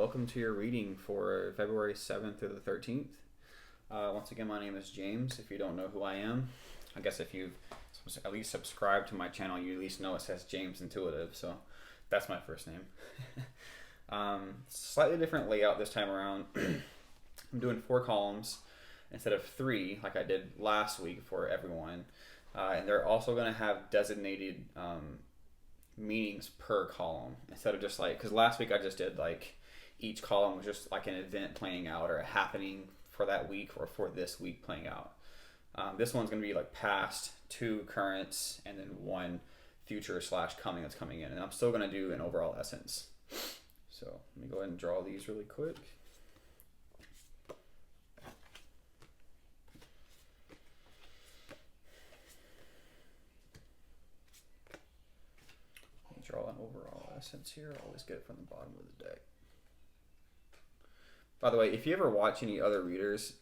welcome to your reading for February 7th through the 13th. Once again, my name is James. If you don't know who I am, I guess if you've at least subscribed to my channel, you at least know it says James Intuitive, so that's my first name. Slightly different layout this time around. I'm doing 4 columns instead of 3 like I did last week for everyone. And they're also going to have designated meanings per column instead of just like, because last week I just did like each column was just like an event playing out or a happening for that week or for this week playing out. This one's going to be like past, 2 currents, and then 1 future / coming that's coming in. And I'm still going to do an overall essence. So let me go ahead and draw these really quick. Draw an overall essence here. I always get it from the bottom of the deck. By the way, if you ever watch any other readers,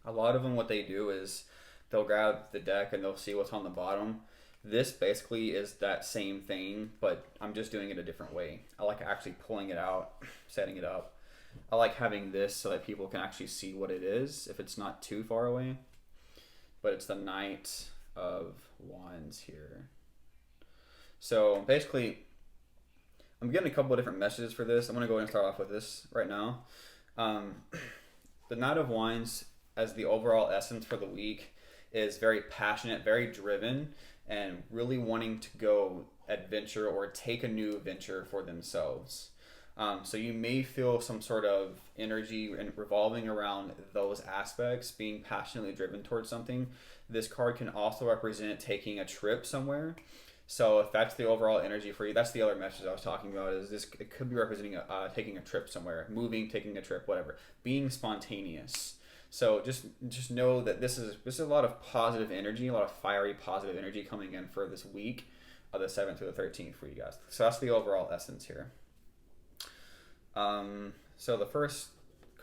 a lot of them, what they do is they'll grab the deck and they'll see what's on the bottom. This basically is that same thing, but I'm just doing it a different way. I like actually pulling it out, setting it up. I like having this so that people can actually see what it is if it's not too far away. But it's the Knight of Wands here. So basically, I'm getting a couple of different messages for this. I'm going to go ahead and start off with this right now. The Knight of Wands, as the overall essence for the week, is very passionate, very driven, and really wanting to go adventure or take a new venture for themselves. So you may feel some sort of energy revolving around those aspects, being passionately driven towards something. This card can also represent taking a trip somewhere. So if that's the overall energy for you, that's the other message I was talking about, is this, it could be representing taking a trip somewhere, moving, taking a trip, whatever, being spontaneous. So just know that this is a lot of positive energy, a lot of fiery positive energy coming in for this week of the 7th through the 13th for you guys. So that's the overall essence here. So the first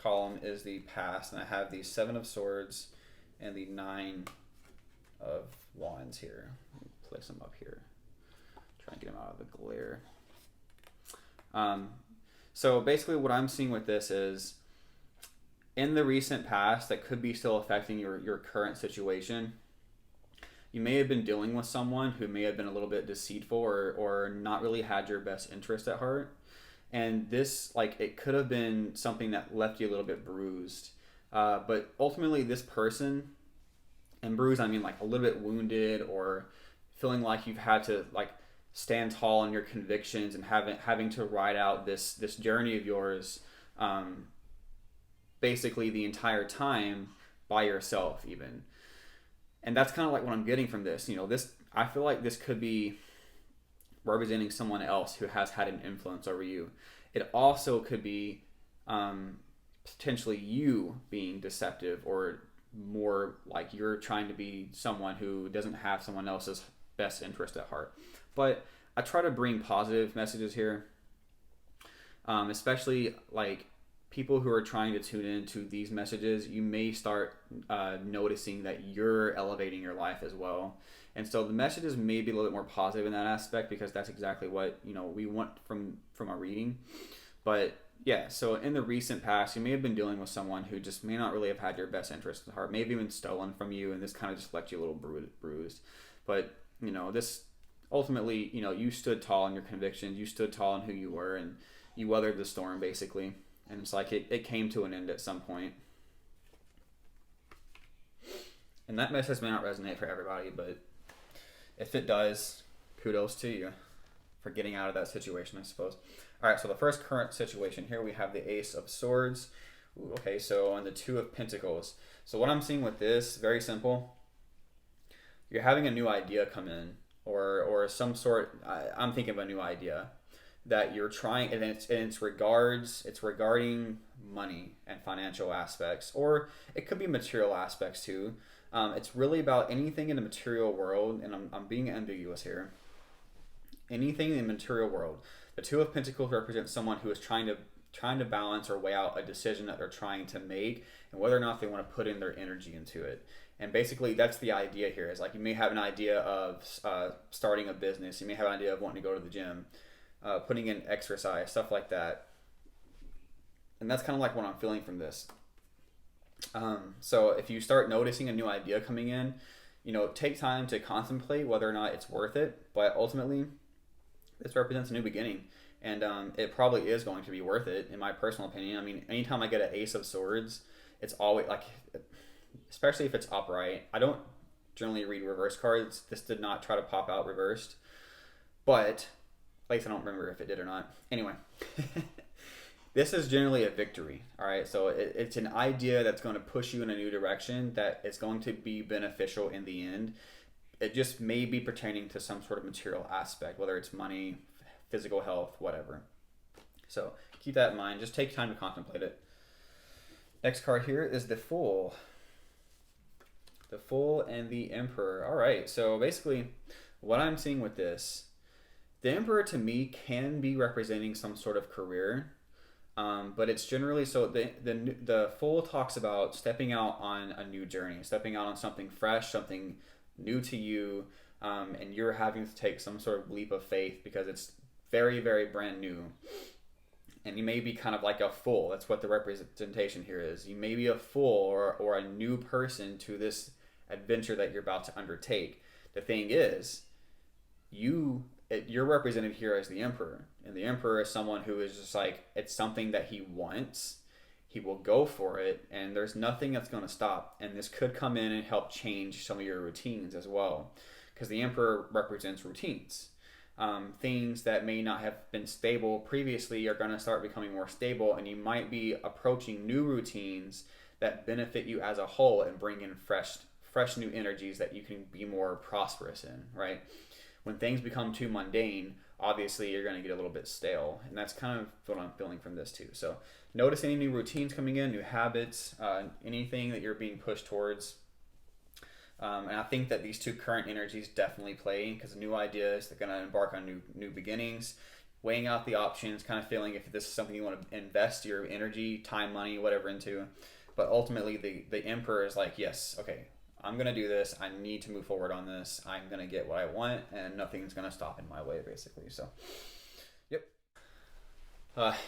column is the past, and I have the 7 of Swords and the 9 of Wands here. Let me place them up here. Try and get them out of the glare. So basically what I'm seeing with this is, in the recent past, that could be still affecting your current situation. You may have been dealing with someone who may have been a little bit deceitful or not really had your best interest at heart. And this, like, it could have been something that left you a little bit bruised. But ultimately this person, and bruised I mean like a little bit wounded, or feeling like you've had to like stand tall on your convictions and having to ride out this journey of yours, basically the entire time by yourself even. And that's kind of like what I'm getting from this. You know, this, I feel like this could be representing someone else who has had an influence over you. It also could be potentially you being deceptive, or more like you're trying to be someone who doesn't have someone else's best interest at heart. But I try to bring positive messages here, especially like people who are trying to tune into these messages. You may start noticing that you're elevating your life as well. And so the messages may be a little bit more positive in that aspect, because that's exactly what, you know, we want from a reading. But yeah, so in the recent past, you may have been dealing with someone who just may not really have had your best interest at heart, maybe even stolen from you, and this kind of just left you a little bruised. But, you know, this ultimately, you know, you stood tall in your convictions, you stood tall in who you were, and you weathered the storm basically. And it's like it came to an end at some point. And that message may not resonate for everybody, but if it does, kudos to you for getting out of that situation, I suppose. All right, so the first current situation here, we have the Ace of Swords. Ooh, okay, so on the 2 of Pentacles. So what I'm seeing with this, very simple. You're having a new idea come in, or some sort, I'm thinking of a new idea that you're trying, and it's regarding money and financial aspects, or it could be material aspects too. It's really about anything in the material world, and I'm being ambiguous here. Anything in the material world. The 2 of Pentacles represents someone who is trying to balance or weigh out a decision that they're trying to make, and whether or not they want to put in their energy into it. And basically that's the idea here, is like you may have an idea of starting a business, you may have an idea of wanting to go to the gym, putting in exercise, stuff like that. And that's kind of like what I'm feeling from this. So if you start noticing a new idea coming in, take time to contemplate whether or not it's worth it. But ultimately, this represents a new beginning. And it probably is going to be worth it, in my personal opinion. I mean, anytime I get an Ace of Swords, it's always like, especially if it's upright. I don't generally read reverse cards. This did not try to pop out reversed. But, at least I don't remember if it did or not. Anyway. This is generally a victory, all right? So it's an idea that's going to push you in a new direction that is going to be beneficial in the end. It just may be pertaining to some sort of material aspect, whether it's money, physical health, whatever. So keep that in mind. Just take time to contemplate it. Next card here is the Fool. The Fool and the Emperor. All right, so basically what I'm seeing with this, the Emperor to me can be representing some sort of career. But it's generally, so the Fool talks about stepping out on a new journey, stepping out on something fresh, something new to you, and you're having to take some sort of leap of faith because it's very, very brand new. And you may be kind of like a fool. That's what the representation here is. You may be a fool or a new person to this adventure that you're about to undertake. The thing is, you're represented here as the Emperor. And the Emperor is someone who is just like, it's something that he wants. He will go for it. And there's nothing that's going to stop. And this could come in and help change some of your routines as well. Because the Emperor represents routines. Things that may not have been stable previously are going to start becoming more stable. And you might be approaching new routines that benefit you as a whole and bring in fresh new energies that you can be more prosperous in, right? When things become too mundane, obviously you're going to get a little bit stale. And that's kind of what I'm feeling from this too. So notice any new routines coming in, new habits, anything that you're being pushed towards. And I think that these two current energies definitely play because new ideas, they're going to embark on new beginnings, weighing out the options, kind of feeling if this is something you want to invest your energy, time, money, whatever into. But ultimately the Emperor is like, yes, okay, I'm going to do this. I need to move forward on this. I'm going to get what I want, and nothing's going to stop in my way, basically. So, yep.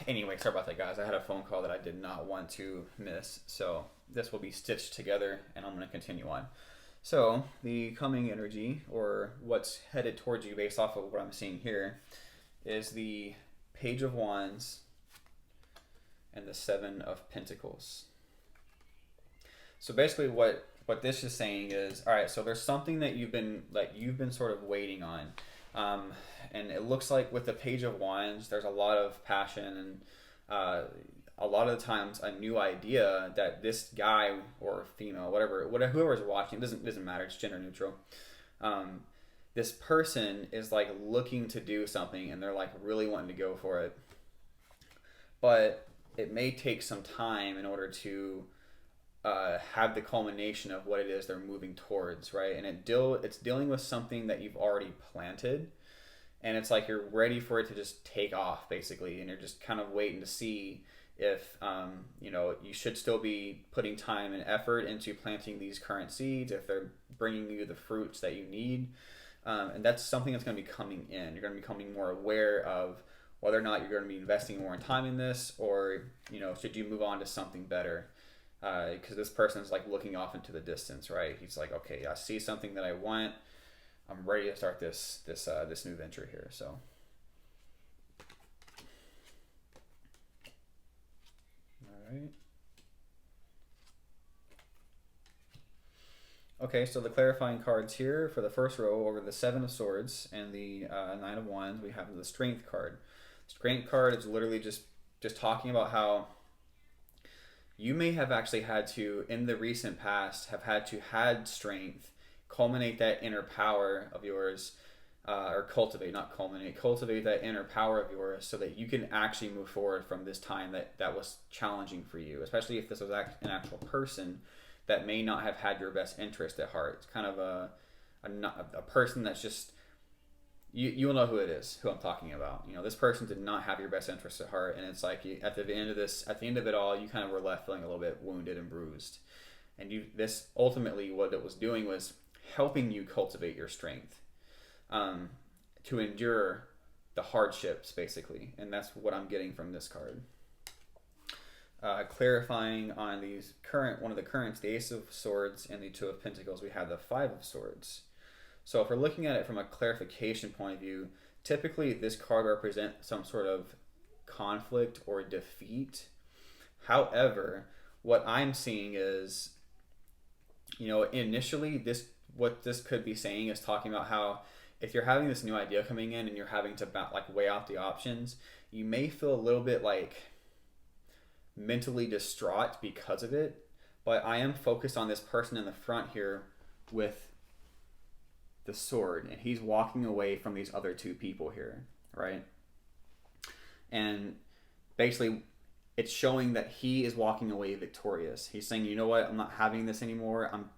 Anyway, sorry about that, guys. I had a phone call that I did not want to miss. So, this will be stitched together, and I'm going to continue on. So, the coming energy, or what's headed towards you based off of what I'm seeing here, is the Page of Wands and the Seven of Pentacles. So, basically what this is saying is, all right, so there's something that you've been sort of waiting on, and it looks like with the Page of Wands, there's a lot of passion and a lot of the times a new idea that this guy or female, whoever's watching, it doesn't matter, it's gender neutral. This person is like looking to do something and they're like really wanting to go for it, but it may take some time in order to have the culmination of what it is they're moving towards, right? And it's dealing with something that you've already planted, and it's like you're ready for it to just take off, basically, and you're just kind of waiting to see if you should still be putting time and effort into planting these current seeds, if they're bringing you the fruits that you need, and that's something that's going to be coming in. You're going to be becoming more aware of whether or not you're going to be investing more in time in this, or should you move on to something better. Because this person's like looking off into the distance, right? He's like, okay, I see something that I want. I'm ready to start this new venture here. So, all right. Okay, so the clarifying cards here for the first row over the Seven of Swords and the Nine of Wands, we have the Strength card. The Strength card is literally just talking about how you may have actually had to, in the recent past, had strength, culminate that inner power of yours, or cultivate that inner power of yours so that you can actually move forward from this time that was challenging for you, especially if this was an actual person that may not have had your best interest at heart. It's kind of a person that's just, you'll know who it is, who I'm talking about. This person did not have your best interest at heart, and it's like at the end of it all, you kind of were left feeling a little bit wounded and bruised. And this ultimately, what it was doing was helping you cultivate your strength to endure the hardships, basically. And that's what I'm getting from this card. Clarifying on one of the currents, the Ace of Swords and the Two of Pentacles, we have the Five of Swords. So if we're looking at it from a clarification point of view, typically this card represents some sort of conflict or defeat. However, what I'm seeing is, initially what this could be saying is talking about how if you're having this new idea coming in and you're having to weigh out the options, you may feel a little bit like mentally distraught because of it. But I am focused on this person in the front here with the sword, and he's walking away from these other two people here, right? And basically it's showing that he is walking away victorious. He's saying, you know what, I'm not having this anymore. I'm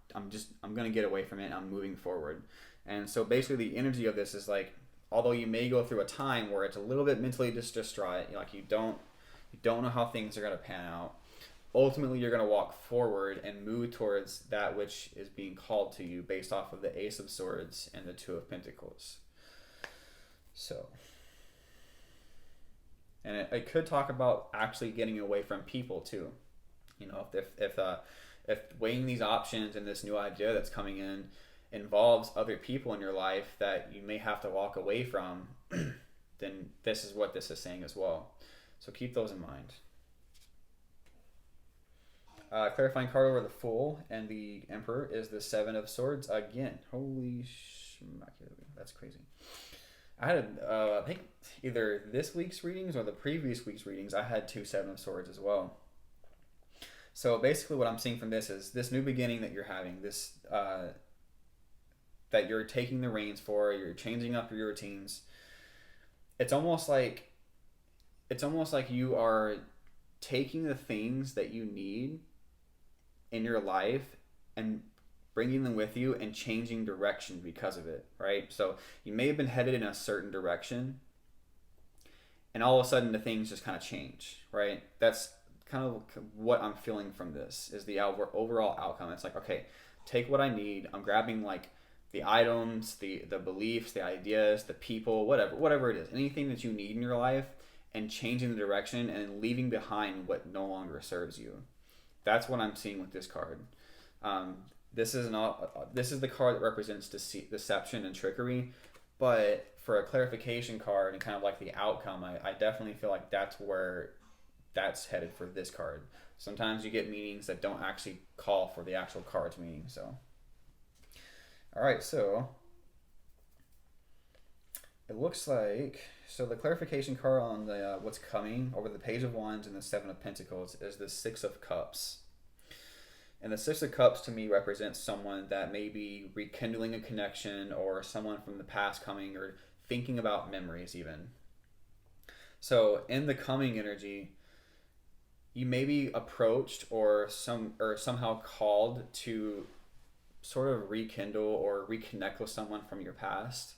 going to get away from it. I'm moving forward. And so basically the energy of this is like, although you may go through a time where it's a little bit mentally distraught, like you don't know how things are going to pan out, ultimately you're going to walk forward and move towards that which is being called to you based off of the Ace of Swords and the Two of Pentacles. So, and it could talk about actually getting away from people too. If weighing these options and this new idea that's coming in involves other people in your life that you may have to walk away from, then this is what this is saying as well. So keep those in mind. Clarifying card over the Fool and the Emperor is the Seven of Swords again. Holy schmack, that's crazy. I had, I think either this week's readings or the previous week's readings, I had two Seven of Swords as well. So basically what I'm seeing from this is this new beginning that you're having, this that you're taking the reins for, you're changing up your routines. It's almost like you are taking the things that you need in your life and bringing them with you and changing direction because of it, right? So you may have been headed in a certain direction and all of a sudden the things just kind of change, right? That's kind of what I'm feeling from this is the overall outcome. It's like, okay, take what I need. I'm grabbing like the items, the beliefs, the ideas, the people, whatever it is, anything that you need in your life, and changing the direction and leaving behind what no longer serves you. That's what I'm seeing with this card. This is the card that represents deception and trickery, but for a clarification card and kind of like the outcome, I definitely feel like that's where that's headed for this card. Sometimes you get meanings that don't actually call for the actual card's meaning. So, all right, so it looks like, so the clarification card on the what's coming over the Page of Wands and the Seven of Pentacles is the Six of Cups. And the Six of Cups to me represents someone that may be rekindling a connection or someone from the past coming or thinking about memories even. So in the coming energy, you may be approached or somehow called to sort of rekindle or reconnect with someone from your past.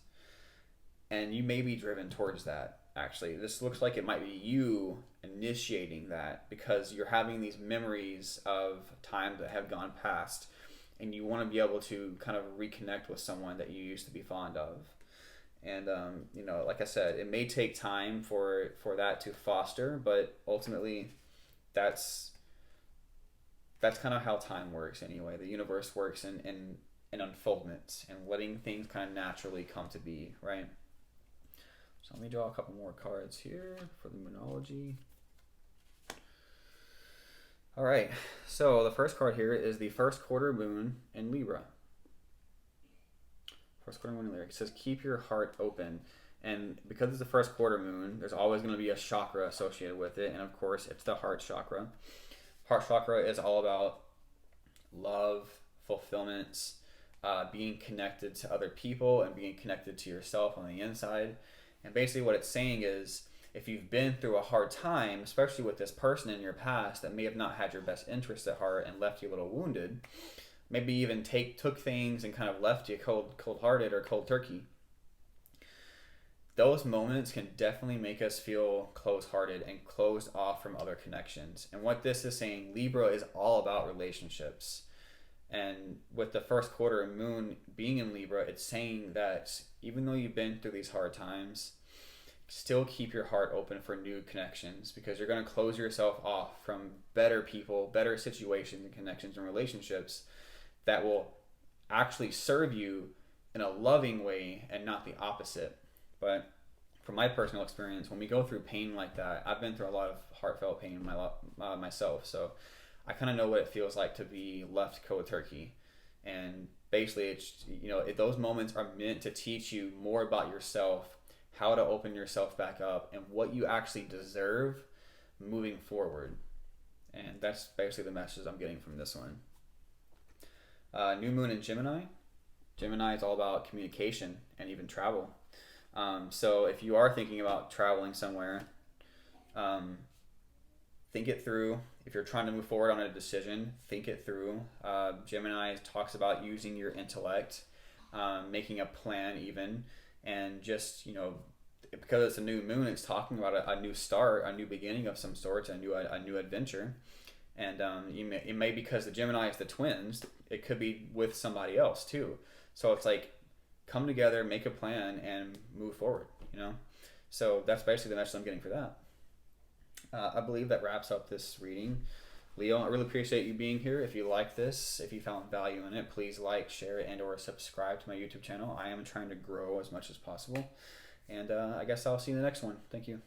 And you may be driven towards that, actually. This looks like it might be you initiating that because you're having these memories of time that have gone past and you want to be able to kind of reconnect with someone that you used to be fond of. And, like I said, it may take time for that to foster, but ultimately that's kind of how time works anyway. The universe works in unfoldments and letting things kind of naturally come to be, right? So let me draw a couple more cards here for the Moonology. All right, so the first card here is the first quarter moon in Libra. First quarter moon in Libra. It says keep your heart open. And because it's the first quarter moon, there's always going to be a chakra associated with it. And of course, it's the heart chakra. Heart chakra is all about love, fulfillment, being connected to other people and being connected to yourself on the inside. And basically what it's saying is if you've been through a hard time, especially with this person in your past that may have not had your best interest at heart and left you a little wounded, maybe even took things and kind of left you cold-hearted or cold turkey, those moments can definitely make us feel closed-hearted and closed off from other connections. And what this is saying, Libra is all about relationships. And with the first quarter moon being in Libra, it's saying that even though you've been through these hard times, still keep your heart open for new connections, because you're going to close yourself off from better people, better situations and connections and relationships that will actually serve you in a loving way and not the opposite. But from my personal experience, when we go through pain like that, I've been through a lot of heartfelt pain myself, so I kind of know what it feels like to be left cold turkey. And basically, it's, those moments are meant to teach you more about yourself, how to open yourself back up, and what you actually deserve moving forward. And that's basically the message I'm getting from this one. New moon in Gemini. Gemini is all about communication and even travel. So if you are thinking about traveling somewhere, think it through. If you're trying to move forward on a decision, think it through. Gemini talks about using your intellect, making a plan even, and just, because it's a new moon, it's talking about a new start, a new beginning of some sorts, a new adventure. And it may, because the Gemini is the twins, it could be with somebody else too. So it's like, come together, make a plan, and move forward, So that's basically the message I'm getting for that. I believe that wraps up this reading. Leo, I really appreciate you being here. If you like this, if you found value in it, please like, share it, and or subscribe to my YouTube channel. I am trying to grow as much as possible. And I guess I'll see you in the next one. Thank you.